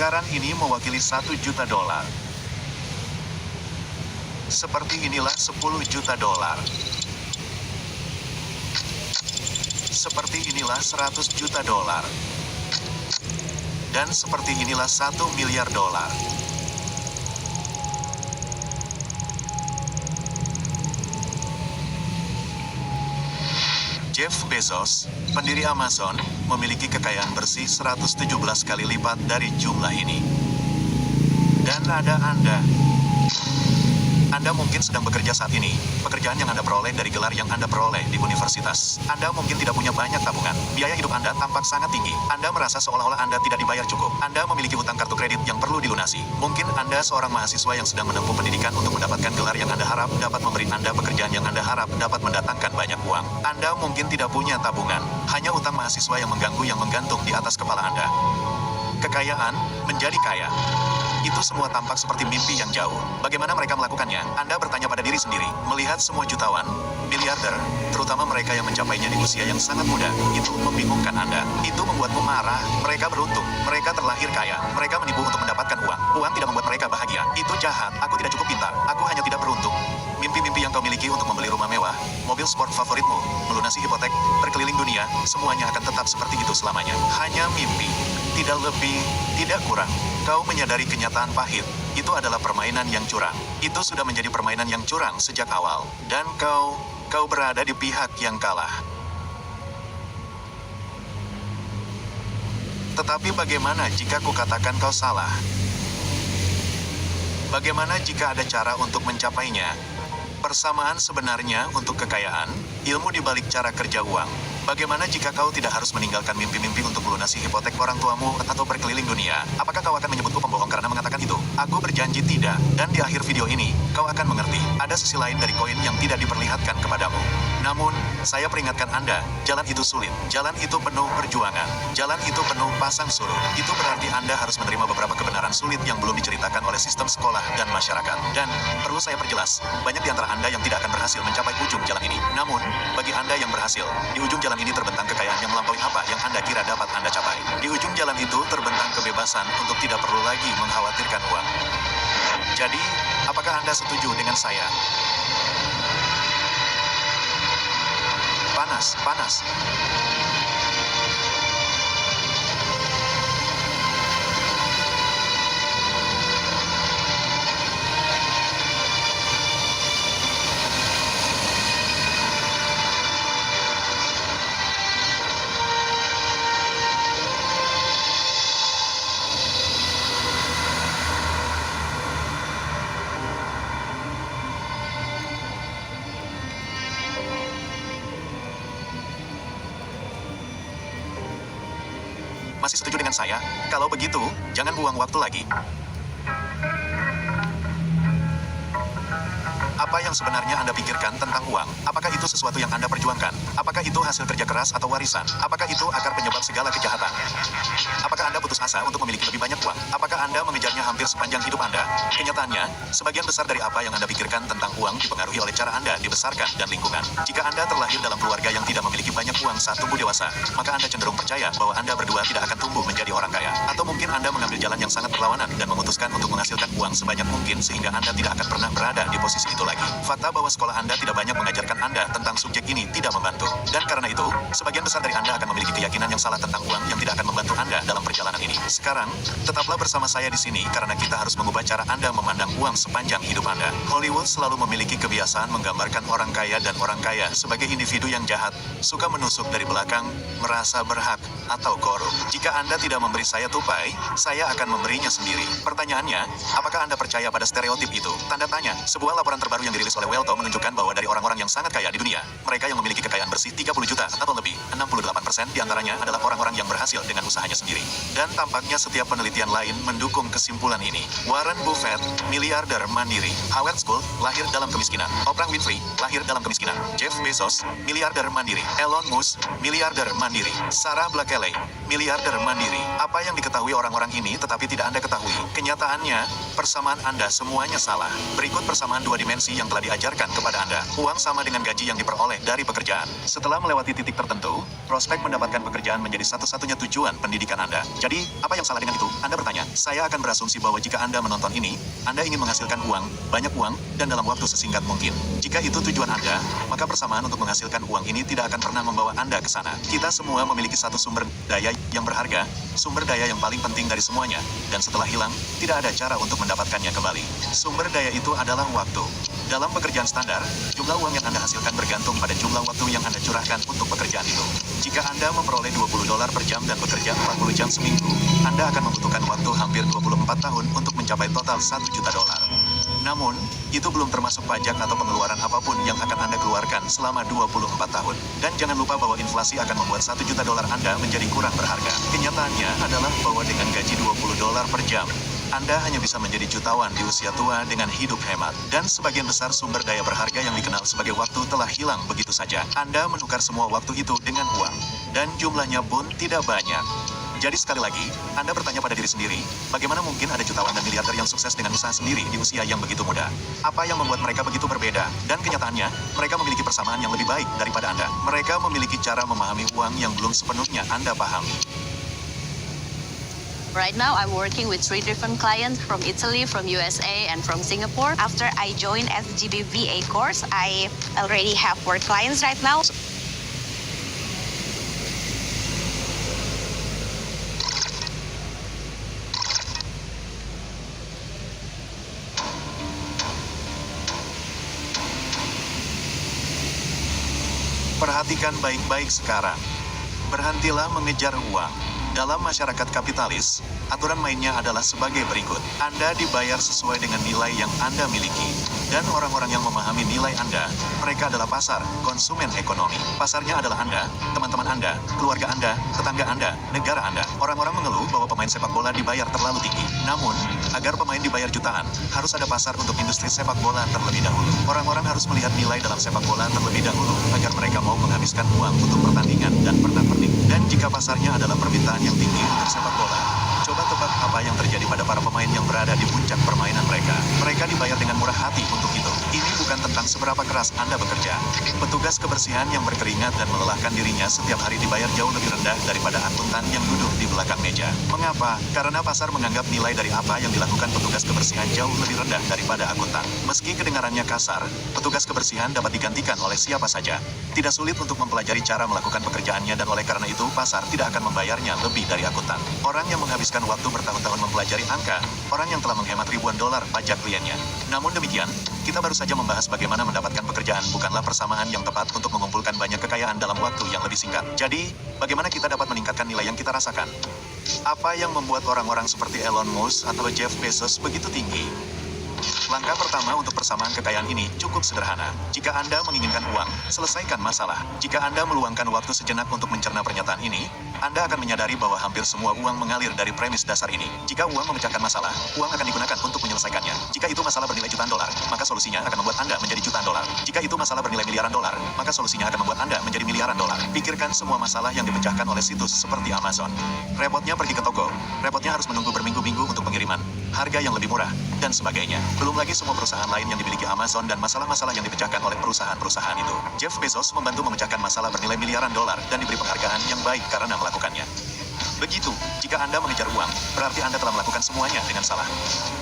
Lingkaran ini mewakili 1 juta dolar. Seperti inilah 10 juta dolar. Seperti inilah 100 juta dolar. Dan seperti inilah 1 miliar dolar. Jeff Bezos, pendiri Amazon, memiliki kekayaan bersih 117 kali lipat dari jumlah ini. Dan ada Anda. Anda mungkin sedang bekerja saat ini, pekerjaan yang Anda peroleh dari gelar yang Anda peroleh di universitas. Anda mungkin tidak punya banyak tabungan, biaya hidup Anda tampak sangat tinggi. Anda merasa seolah-olah Anda tidak dibayar cukup. Anda memiliki hutang kartu kredit yang perlu dilunasi. Mungkin Anda seorang mahasiswa yang sedang menempuh pendidikan untuk mendapatkan gelar yang Anda harap dapat memberi Anda pekerjaan yang Anda harap dapat mendatangkan banyak uang. Anda mungkin tidak punya tabungan, hanya hutang mahasiswa yang mengganggu yang menggantung di atas kepala Anda. Kekayaan, menjadi kaya. Itu semua tampak seperti mimpi yang jauh. Bagaimana mereka melakukannya? Anda bertanya pada diri sendiri. Melihat semua jutawan, miliarder, terutama mereka yang mencapainya di usia yang sangat muda, itu membingungkan Anda. Itu membuatmu marah. Mereka beruntung. Mereka terlahir kaya. Mereka menipu untuk mendapatkan uang. Uang tidak membuat mereka bahagia. Itu jahat. Aku tidak cukup pintar. Aku hanya tidak beruntung. Mimpi-mimpi yang kau miliki untuk membeli rumah mewah, mobil sport favoritmu, melunasi hipotek, berkeliling dunia, semuanya akan tetap seperti itu selamanya. Hanya mimpi. Tidak lebih, tidak kurang. Kau menyadari kenyataan pahit. Itu adalah permainan yang curang. Itu sudah menjadi permainan yang curang sejak awal. Dan kau berada di pihak yang kalah. Tetapi bagaimana jika kukatakan kau salah? Bagaimana jika ada cara untuk mencapainya? Persamaan sebenarnya untuk kekayaan, ilmu di balik cara kerja uang. Bagaimana jika kau tidak harus meninggalkan mimpi-mimpi untuk melunasi hipotek orang tuamu atau berkeliling dunia? Apakah kau akan menyebutku pembohong karena mengatakan itu? Aku berjanji tidak. Dan di akhir video ini, kau akan mengerti. Ada sisi lain dari koin yang tidak diperlihatkan kepadamu. Namun, saya peringatkan Anda, jalan itu sulit. Jalan itu penuh perjuangan. Jalan itu penuh pasang surut. Itu berarti Anda harus menerima beberapa kebenaran sulit yang belum diceritakan oleh sistem sekolah dan masyarakat. Dan, perlu saya perjelas, banyak di antara Anda yang tidak akan berhasil mencapai ujung jalan ini. Namun, bagi Anda yang berhasil, di ujung jalan ini terbentang kekayaan yang melampaui apa yang Anda kira dapat Anda capai. Di ujung jalan itu terbentang kebebasan untuk tidak perlu lagi mengkhawatirkan uang. Jadi, apakah Anda setuju dengan saya? Panas, panas. Masih setuju dengan saya? Kalau begitu, jangan buang waktu lagi. Apa yang sebenarnya Anda pikirkan tentang uang? Apakah itu sesuatu yang Anda perjuangkan? Apakah itu hasil kerja keras atau warisan? Apakah itu akar penyebab segala kejahatan? Apakah Anda putus asa untuk memiliki lebih banyak uang? Apakah Anda mengejarnya hampir sepanjang hidup Anda? Kenyataannya, sebagian besar dari apa yang Anda pikirkan tentang uang dipengaruhi oleh cara Anda dibesarkan dan lingkungan. Jika Anda terlahir dalam keluarga yang tidak memiliki banyak uang saat tumbuh dewasa, maka Anda cenderung percaya bahwa Anda berdua tidak akan tumbuh menjadi orang kaya. Atau mungkin Anda mengambil jalan yang sangat berlawanan dan memutuskan untuk menghasilkan uang sebanyak mungkin sehingga Anda tidak akan pernah berada di posisi itu lagi. Fakta bahwa sekolah Anda tidak banyak mengajarkan Anda tentang subjek ini tidak membantu. Dan karena itu, sebagian besar dari Anda akan memiliki keyakinan yang salah tentang uang yang tidak akan membantu Anda dalam perjalanan ini. Sekarang, tetaplah bersama saya di sini karena kita harus mengubah cara Anda memandang uang sepanjang hidup Anda. Hollywood selalu memiliki kebiasaan menggambarkan orang kaya dan orang kaya sebagai individu yang jahat, suka menusuk dari belakang, merasa berhak, atau korup. Jika Anda tidak memberi saya tupai, saya akan memberinya sendiri. Pertanyaannya, apakah Anda percaya pada stereotip itu? Tanda tanya, sebuah laporan terbaru yang dirilis oleh Welto menunjukkan bahwa dari orang-orang yang sangat kaya di dunia, mereka yang memiliki kekayaan bersih 30 juta atau lebih, 68% diantaranya adalah orang-orang yang berhasil dengan usahanya sendiri. Dan tampaknya setiap penelitian lain mendukung kesimpulan ini. Warren Buffett, miliarder mandiri. Howard Schultz, lahir dalam kemiskinan. Oprah Winfrey, lahir dalam kemiskinan. Jeff Bezos, miliarder mandiri. Elon Musk, miliarder mandiri. Sarah Blakely, miliarder mandiri. Apa yang diketahui orang-orang ini tetapi tidak Anda ketahui? Kenyataannya, persamaan Anda semuanya salah. Berikut persamaan dua dimensi yang telah diajarkan kepada Anda. Uang sama dengan gaji yang diperoleh dari pekerjaan. Setelah melewati titik tertentu, tertentu, prospek mendapatkan pekerjaan menjadi satu-satunya tujuan pendidikan Anda. Jadi, apa yang salah dengan itu? Anda bertanya, saya akan berasumsi bahwa jika Anda menonton ini, Anda ingin menghasilkan uang, banyak uang, dan dalam waktu sesingkat mungkin. Jika itu tujuan Anda, maka persamaan untuk menghasilkan uang ini tidak akan pernah membawa Anda ke sana. Kita semua memiliki satu sumber daya yang berharga, sumber daya yang paling penting dari semuanya, dan setelah hilang, tidak ada cara untuk mendapatkannya kembali. Sumber daya itu adalah waktu. Dalam pekerjaan standar, jumlah uang yang Anda hasilkan bergantung pada jumlah waktu yang Anda curahkan untuk pekerjaan itu. Jika Anda memperoleh $20 per jam dan bekerja 40 jam seminggu, Anda akan membutuhkan waktu hampir 24 tahun untuk mencapai total $1 juta. Namun, itu belum termasuk pajak atau pengeluaran apapun yang akan Anda keluarkan selama 24 tahun. Dan jangan lupa bahwa inflasi akan membuat $1 juta Anda menjadi kurang berharga. Kenyataannya adalah bahwa dengan gaji $20 per jam, Anda hanya bisa menjadi jutawan di usia tua dengan hidup hemat. Dan sebagian besar sumber daya berharga yang dikenal sebagai waktu telah hilang begitu saja. Anda menukar semua waktu itu dengan uang. Dan jumlahnya pun tidak banyak. Jadi sekali lagi, Anda bertanya pada diri sendiri, bagaimana mungkin ada jutawan dan miliarder yang sukses dengan usaha sendiri di usia yang begitu muda? Apa yang membuat mereka begitu berbeda? Dan kenyataannya, mereka memiliki persamaan yang lebih baik daripada Anda. Mereka memiliki cara memahami uang yang belum sepenuhnya Anda pahami. Right now, I'm working with 3 different clients from Italy, from USA, and from Singapore. After I joined SGB VA course, I already have 4 clients right now. Perhatikan baik-baik sekarang. Berhentilah mengejar uang. Dalam masyarakat kapitalis, aturan mainnya adalah sebagai berikut. Anda dibayar sesuai dengan nilai yang Anda miliki. Dan orang-orang yang memahami nilai Anda, mereka adalah pasar, konsumen ekonomi. Pasarnya adalah Anda, teman-teman Anda, keluarga Anda, tetangga Anda, negara Anda. Orang-orang mengeluh bahwa pemain sepak bola dibayar terlalu tinggi. Namun, agar pemain dibayar jutaan, harus ada pasar untuk industri sepak bola terlebih dahulu. Orang-orang harus melihat nilai dalam sepak bola terlebih dahulu, agar mereka mau menghabiskan uang untuk pertandingan dan pernak-pernik. Dan jika pasarnya adalah permintaan yang tinggi untuk sepak bola, coba tebak apa yang terjadi pada para pemain yang berada di puncak permainan mereka. Mereka dibayar dengan murah hati untuk itu. Ini bukan tentang seberapa keras Anda bekerja. Petugas kebersihan yang berkeringat dan melelahkan dirinya setiap hari dibayar jauh lebih rendah daripada akuntan yang duduk di belakang meja. Mengapa? Karena pasar menganggap nilai dari apa yang dilakukan petugas kebersihan jauh lebih rendah daripada akuntan. Meski kedengarannya kasar, petugas kebersihan dapat digantikan oleh siapa saja. Tidak sulit untuk mempelajari cara melakukan pekerjaannya, dan oleh karena itu pasar tidak akan membayarnya lebih dari akuntan. Orang yang menghabiskan waktu bertahun-tahun mempelajari angka, orang yang telah menghemat ribuan dolar pajak kliennya. Namun demikian, kita baru saja membahas bagaimana mendapatkan pekerjaan bukanlah persamaan yang tepat untuk mengumpulkan banyak kekayaan dalam waktu yang lebih singkat. Jadi, bagaimana kita dapat meningkatkan nilai yang kita rasakan? Apa yang membuat orang-orang seperti Elon Musk atau Jeff Bezos begitu tinggi? Langkah pertama untuk persamaan kekayaan ini cukup sederhana. Jika Anda menginginkan uang, selesaikan masalah. Jika Anda meluangkan waktu sejenak untuk mencerna pernyataan ini, Anda akan menyadari bahwa hampir semua uang mengalir dari premis dasar ini. Jika uang memecahkan masalah, uang akan digunakan untuk menyelesaikannya. Jika itu masalah bernilai jutaan dolar, maka solusinya akan membuat Anda menjadi jutaan dolar. Jika itu masalah bernilai miliaran dolar, maka solusinya akan membuat Anda menjadi miliaran dolar. Pikirkan semua masalah yang dipecahkan oleh situs seperti Amazon. Repotnya pergi ke toko, repotnya harus menunggu berminggu-minggu untuk pengiriman, harga yang lebih murah, dan sebagainya. Belum lagi semua perusahaan lain yang dimiliki Amazon dan masalah-masalah yang dipecahkan oleh perusahaan-perusahaan itu. Jeff Bezos membantu memecahkan masalah bernilai miliaran dolar dan diberi penghargaan yang baik karena melakukannya. Begitu, jika Anda mengejar uang, berarti Anda telah melakukan semuanya dengan salah.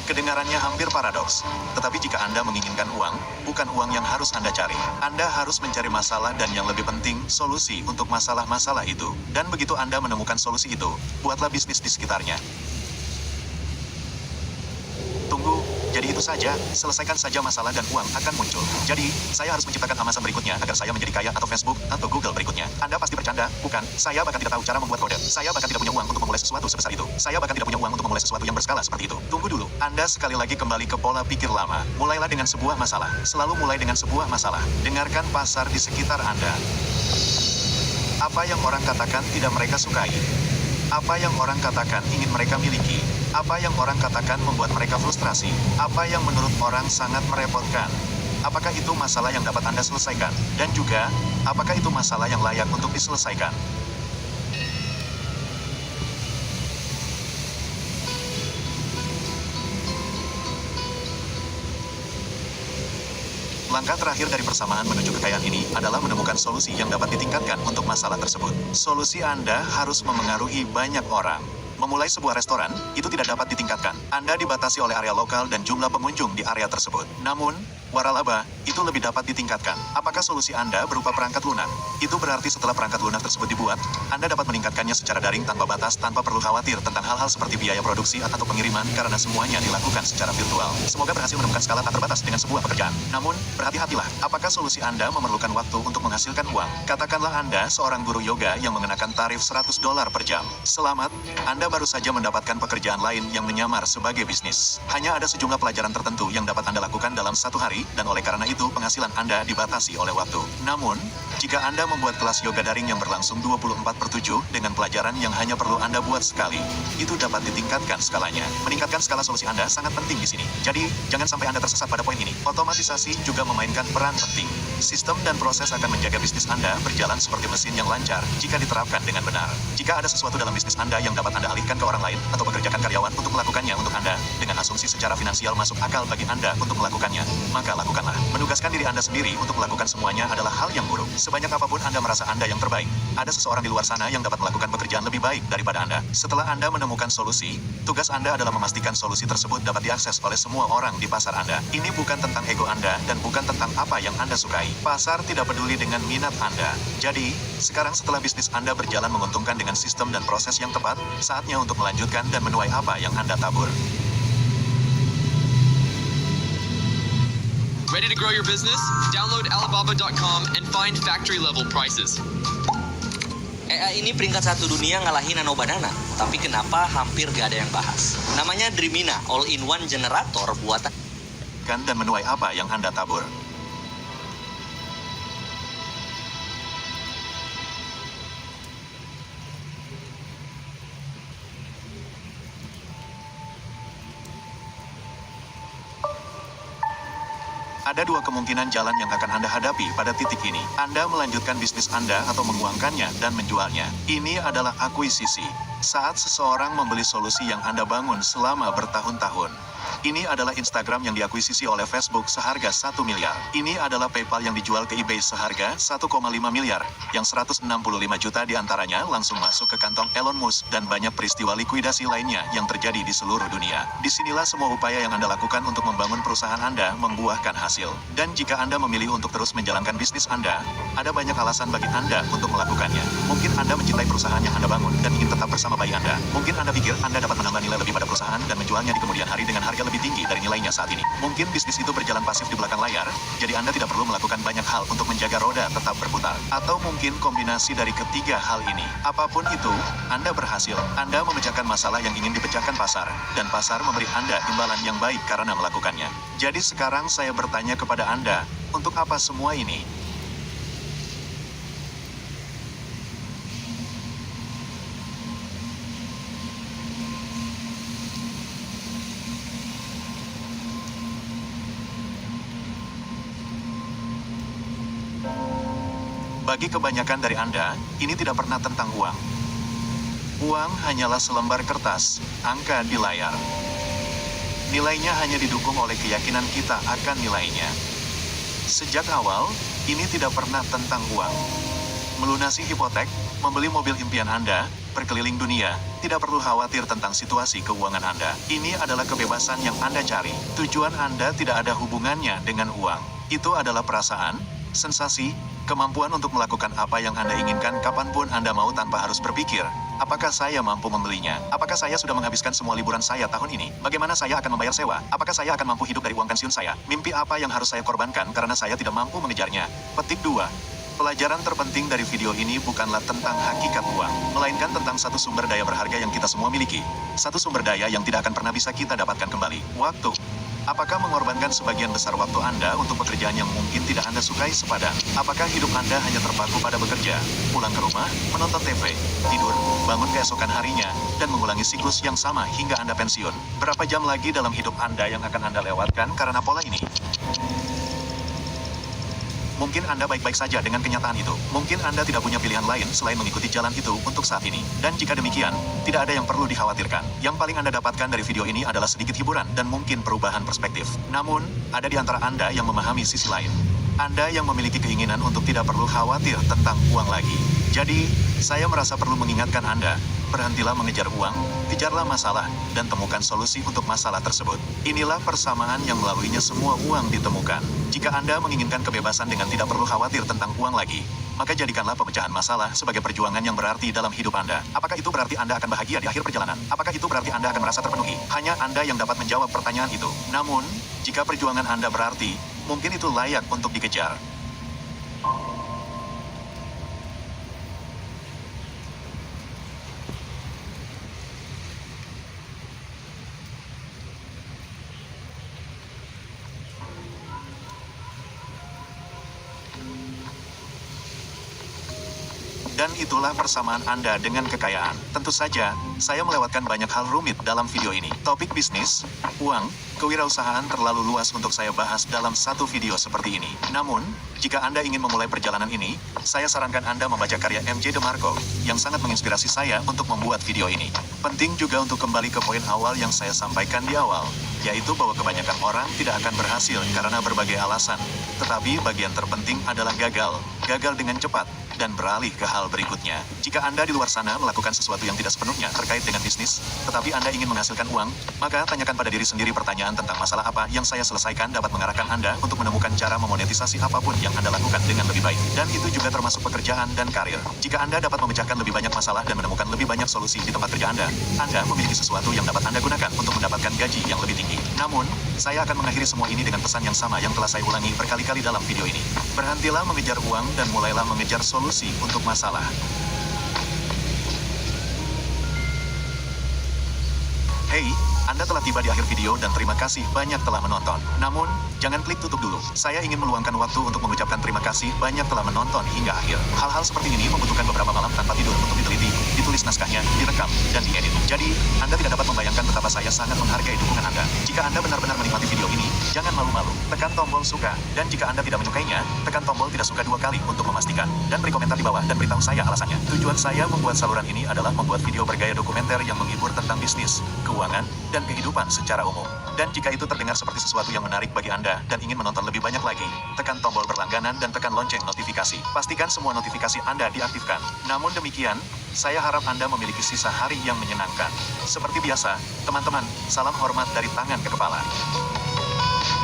Kedengarannya hampir paradoks, tetapi jika Anda menginginkan uang, bukan uang yang harus Anda cari. Anda harus mencari masalah dan yang lebih penting, solusi untuk masalah-masalah itu. Dan begitu Anda menemukan solusi itu, buatlah bisnis di sekitarnya. Tunggu, jadi itu saja, selesaikan saja masalah dan uang akan muncul. Jadi, saya harus menciptakan Amazon berikutnya agar saya menjadi kaya, atau Facebook, atau Google berikutnya. Anda pasti bercanda, bukan? Saya bahkan tidak tahu cara membuat kode. Saya bahkan tidak punya uang untuk memulai sesuatu sebesar itu. Saya bahkan tidak punya uang untuk memulai sesuatu yang berskala seperti itu. Tunggu dulu, Anda sekali lagi kembali ke pola pikir lama. Mulailah dengan sebuah masalah. Selalu mulai dengan sebuah masalah. Dengarkan pasar di sekitar Anda. Apa yang orang katakan tidak mereka sukai? Apa yang orang katakan ingin mereka miliki? Apa yang orang katakan membuat mereka frustrasi? Apa yang menurut orang sangat merepotkan? Apakah itu masalah yang dapat Anda selesaikan? Dan juga, apakah itu masalah yang layak untuk diselesaikan? Langkah terakhir dari persamaan menuju kekayaan ini adalah menemukan solusi yang dapat ditingkatkan untuk masalah tersebut. Solusi Anda harus memengaruhi banyak orang. Memulai sebuah restoran, itu tidak dapat ditingkatkan. Anda dibatasi oleh area lokal dan jumlah pengunjung di area tersebut. Namun, waralaba, itu lebih dapat ditingkatkan. Apakah solusi Anda berupa perangkat lunak? Itu berarti setelah perangkat lunak tersebut dibuat, Anda dapat meningkatkannya secara daring tanpa batas, tanpa perlu khawatir tentang hal-hal seperti biaya produksi atau pengiriman, karena semuanya dilakukan secara virtual. Semoga berhasil menemukan skala tak terbatas dengan sebuah pekerjaan. Namun, berhati-hatilah. Apakah solusi Anda memerlukan waktu untuk menghasilkan uang? Katakanlah Anda seorang guru yoga yang mengenakan tarif $100 per jam. Selamat, Anda baru saja mendapatkan pekerjaan lain yang menyamar sebagai bisnis. Hanya ada sejumlah pelajaran tertentu yang dapat Anda lakukan dalam satu hari, dan oleh karena itu penghasilan Anda dibatasi oleh waktu. Namun, jika Anda membuat kelas yoga daring yang berlangsung 24/7 dengan pelajaran yang hanya perlu Anda buat sekali, itu dapat ditingkatkan skalanya. Meningkatkan skala solusi Anda sangat penting di sini. Jadi, jangan sampai Anda tersesat pada poin ini. Otomatisasi juga memainkan peran penting. Sistem dan proses akan menjaga bisnis Anda berjalan seperti mesin yang lancar jika diterapkan dengan benar. Jika ada sesuatu dalam bisnis Anda yang dapat Anda alihkan ke orang lain atau pekerjakan karyawan untuk melakukannya untuk Anda, dengan asumsi secara finansial masuk akal bagi Anda untuk melakukannya, maka lakukanlah. Menugaskan diri Anda sendiri untuk melakukan semuanya adalah hal yang buruk. Sebanyak apapun Anda merasa Anda yang terbaik, ada seseorang di luar sana yang dapat melakukan pekerjaan lebih baik daripada Anda. Setelah Anda menemukan solusi, tugas Anda adalah memastikan solusi tersebut dapat diakses oleh semua orang di pasar Anda. Ini bukan tentang ego Anda dan bukan tentang apa yang Anda sukai. Pasar tidak peduli dengan minat Anda. Jadi, sekarang setelah bisnis Anda berjalan menguntungkan dengan sistem dan proses yang tepat, saatnya untuk melanjutkan dan menuai apa yang Anda tabur. Ready to grow your business? Download Alibaba.com and find factory level prices. AI ini peringkat 1 dunia ngalahin Nano Banana, tapi kenapa hampir gak ada yang bahas? Namanya Dreamina, all-in-one generator buatan. Dan menuai apa yang Anda tabur. Ada dua kemungkinan jalan yang akan Anda hadapi pada titik ini. Anda melanjutkan bisnis Anda atau menguangkannya dan menjualnya. Ini adalah akuisisi. Saat seseorang membeli solusi yang Anda bangun selama bertahun-tahun. Ini adalah Instagram yang diakuisisi oleh Facebook seharga 1 miliar. Ini adalah PayPal yang dijual ke eBay seharga 1,5 miliar, yang 165 juta diantaranya langsung masuk ke kantong Elon Musk, dan banyak peristiwa likuidasi lainnya yang terjadi di seluruh dunia. Disinilah semua upaya yang Anda lakukan untuk membangun perusahaan Anda membuahkan hasil. Dan jika Anda memilih untuk terus menjalankan bisnis Anda, ada banyak alasan bagi Anda untuk melakukannya. Mungkin Anda mencintai perusahaan yang Anda bangun dan ingin tetap bersama bayi Anda. Mungkin Anda pikir Anda dapat menambah nilai lebih pada perusahaan dan menjualnya di kemudian hari dengan harga lebih tinggi dari nilainya saat ini. Mungkin bisnis itu berjalan pasif di belakang layar, jadi Anda tidak perlu melakukan banyak hal untuk menjaga roda tetap berputar. Atau mungkin kombinasi dari ketiga hal ini. Apapun itu, Anda berhasil. Anda memecahkan masalah yang ingin dipecahkan pasar, dan pasar memberi Anda imbalan yang baik karena melakukannya. Jadi sekarang saya bertanya kepada Anda, untuk apa semua ini? Bagi kebanyakan dari Anda, ini tidak pernah tentang uang. Uang hanyalah selembar kertas, angka di layar. Nilainya hanya didukung oleh keyakinan kita akan nilainya. Sejak awal, ini tidak pernah tentang uang. Melunasi hipotek, membeli mobil impian Anda, berkeliling dunia, tidak perlu khawatir tentang situasi keuangan Anda. Ini adalah kebebasan yang Anda cari. Tujuan Anda tidak ada hubungannya dengan uang. Itu adalah perasaan, sensasi, kemampuan untuk melakukan apa yang Anda inginkan kapanpun Anda mau tanpa harus berpikir, apakah saya mampu membelinya? Apakah saya sudah menghabiskan semua liburan saya tahun ini? Bagaimana saya akan membayar sewa? Apakah saya akan mampu hidup dari uang pensiun saya? Mimpi apa yang harus saya korbankan karena saya tidak mampu mengejarnya? Petik 2. Pelajaran terpenting dari video ini bukanlah tentang hakikat uang, melainkan tentang satu sumber daya berharga yang kita semua miliki. Satu sumber daya yang tidak akan pernah bisa kita dapatkan kembali. Waktu. Apakah mengorbankan sebagian besar waktu Anda untuk pekerjaan yang mungkin tidak Anda sukai sepadan? Apakah hidup Anda hanya terpaku pada bekerja, pulang ke rumah, menonton TV, tidur, bangun keesokan harinya, dan mengulangi siklus yang sama hingga Anda pensiun? Berapa jam lagi dalam hidup Anda yang akan Anda lewatkan karena pola ini? Mungkin Anda baik-baik saja dengan kenyataan itu. Mungkin Anda tidak punya pilihan lain selain mengikuti jalan itu untuk saat ini. Dan jika demikian, tidak ada yang perlu dikhawatirkan. Yang paling Anda dapatkan dari video ini adalah sedikit hiburan dan mungkin perubahan perspektif. Namun, ada di antara Anda yang memahami sisi lain. Anda yang memiliki keinginan untuk tidak perlu khawatir tentang uang lagi. Jadi, saya merasa perlu mengingatkan Anda, berhentilah mengejar uang, kejarlah masalah, dan temukan solusi untuk masalah tersebut. Inilah persamaan yang melaluinya semua uang ditemukan. Jika Anda menginginkan kebebasan dengan tidak perlu khawatir tentang uang lagi, maka jadikanlah pemecahan masalah sebagai perjuangan yang berarti dalam hidup Anda. Apakah itu berarti Anda akan bahagia di akhir perjalanan? Apakah itu berarti Anda akan merasa terpenuhi? Hanya Anda yang dapat menjawab pertanyaan itu. Namun, jika perjuangan Anda berarti, mungkin itu layak untuk dikejar. Dan itulah persamaan Anda dengan kekayaan. Tentu saja, saya melewatkan banyak hal rumit dalam video ini. Topik bisnis, uang, kewirausahaan terlalu luas untuk saya bahas dalam satu video seperti ini. Namun, jika Anda ingin memulai perjalanan ini, saya sarankan Anda membaca karya MJ DeMarco, yang sangat menginspirasi saya untuk membuat video ini. Penting juga untuk kembali ke poin awal yang saya sampaikan di awal, yaitu bahwa kebanyakan orang tidak akan berhasil karena berbagai alasan. Tetapi bagian terpenting adalah gagal dengan cepat, dan beralih ke hal berikutnya. Jika Anda di luar sana melakukan sesuatu yang tidak sepenuhnya terkait dengan bisnis, tetapi Anda ingin menghasilkan uang, maka tanyakan pada diri sendiri pertanyaan tentang masalah apa yang saya selesaikan dapat mengarahkan Anda untuk menemukan cara memonetisasi apapun yang Anda lakukan dengan lebih baik. Dan itu juga termasuk pekerjaan dan karir. Jika Anda dapat memecahkan lebih banyak masalah dan menemukan lebih banyak solusi di tempat kerja Anda memiliki sesuatu yang dapat Anda gunakan untuk mendapatkan gaji yang lebih tinggi. Namun, saya akan mengakhiri semua ini dengan pesan yang sama yang telah saya ulangi berkali-kali dalam video ini. Berhentilah mengejar uang dan mulailah mengejar solusi untuk masalah. Hey, Anda telah tiba di akhir video dan terima kasih banyak telah menonton. Namun, jangan klik tutup dulu. Saya ingin meluangkan waktu untuk mengucapkan terima kasih banyak telah menonton hingga akhir. Hal-hal seperti ini membutuhkan beberapa malam tanpa tidur untuk diteliti, ditulis naskahnya, direkam, dan diedit. Jadi, Anda tidak dapat membayangkan betapa saya sangat menghargai dukungan Anda. Jika Anda benar-benar menikmati video ini, jangan malu-malu. Tekan tombol suka. Dan jika Anda tidak menyukainya, tekan tombol tidak suka 2 kali untuk memastikan. Dan beri komentar di bawah dan beritahu saya alasannya. Tujuan saya membuat saluran ini adalah membuat video bergaya dokumenter yang menghibur tentang bisnis, keuangan, dan kehidupan secara umum. Dan jika itu terdengar seperti sesuatu yang menarik bagi Anda dan ingin menonton lebih banyak lagi, tekan tombol berlangganan dan tekan lonceng notifikasi. Pastikan semua notifikasi Anda diaktifkan. Namun demikian, saya harap Anda memiliki sisa hari yang menyenangkan. Seperti biasa, teman-teman, salam hormat dari tangan ke kepala.